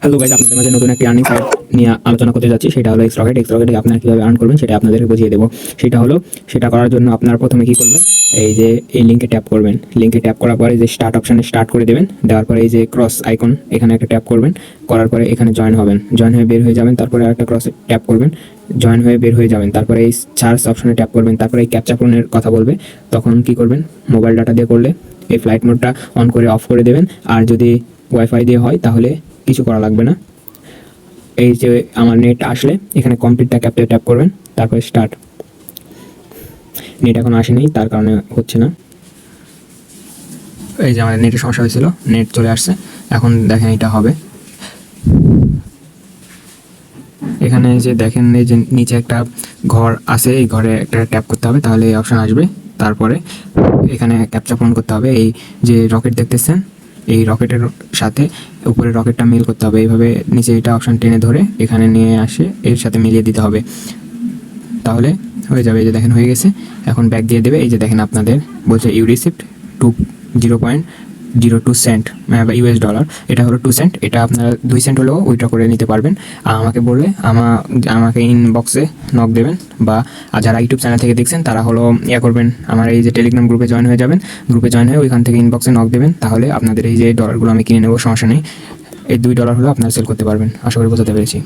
Hello guys, আপনাদের মাঝে নতুন একটি আর্নিং সাইট নিয়ে আলোচনা করতে যাচ্ছি। সেটা হলো এক্সরকেট। এক্সরকেটে আপনারা কীভাবে আর্ন করবেন সেটা আপনাদেরকে বুঝিয়ে দেবো। সেটা করার জন্য আপনারা প্রথমে কী করবেন, এই যে এই লিঙ্কে ট্যাপ করবেন। লিঙ্কে ট্যাপ করার পরে যে স্টার্ট অপশানে স্টার্ট করে দেবেন। দেওয়ার পরে এই যে ক্রস আইকন, এখানে একটা ট্যাপ করবেন। করার পরে এখানে জয়েন হবেন, জয়েন হয়ে বের হয়ে যাবেন। তারপরে একটা ক্রসে ট্যাপ করবেন, জয়েন হয়ে বের হয়ে যাবেন। তারপরে এই সার্চ অপশানে ট্যাপ করবেন। তারপরে এই ক্যাপচা পূরণের কথা বলবে, তখন কী করবেন, মোবাইল ডাটা দিয়ে করলে এই ফ্লাইট মোডটা অন করে অফ করে দেবেন। আর যদি ওয়াইফাই দিয়ে হয় তাহলে কিছু করা লাগবে না। এই যে আমার নেট আসলে এখানে কমপ্লিটটা ক্যাপে ট্যাপ করবেন, তারপরে স্টার্ট। নেট এখন আসেনি, তার কারণে হচ্ছে না। এই যে আমাদের নেটের সমস্যা হয়েছিল, নেট চলে আসছে। এখন দেখেন এটা হবে। এখানে যে দেখেন এই যে নিচে একটা ঘর আছে, এই ঘরে একটা ট্যাপ করতে হবে, তাহলে এই অপশান আসবে। তারপরে এখানে ক্যাপচা পূরণ করতে হবে। এই যে রকেট দেখতেছেন, এই রকেটের সাথে উপরে রকেটটা মিল করতে হবে। এইভাবে নিচে এটা অপশান টেনে ধরে এখানে নিয়ে আসে এর সাথে মিলিয়ে দিতে হবে, তাহলে হয়ে যাবে। এই যে দেখেন হয়ে গেছে। এখন ব্যাক দিয়ে দেবে। এই যে দেখেন আপনাদের বলছে ইউ রিসিপ্ট 0.02 সেন্ট বা ইউএস ডলার। এটা হলো 2 সেন্ট। এটা আপনারা 2 সেন্ট হলেও উইথড্র করে নিতে পারবেন। আমাকে বললে আমাকে ইনবক্সে নক দেবেন, বা যারা ইউটিউব চ্যানেল থেকে দেখছেন তারা হলো করবেন, আমার এই যে টেলিগ্রাম গ্রুপে জয়েন হয়ে যাবেন। গ্রুপে জয়েন হয়ে ওইখান থেকে ইনবক্সে নক দেবেন, তাহলে আপনাদের এই যে ডলারগুলো আমি কিনে নেবো, সমস্যা নেই। এই $2 হলেও আপনারা সেল করতে পারবেন। আশা করি বোঝাতে পেরেছি।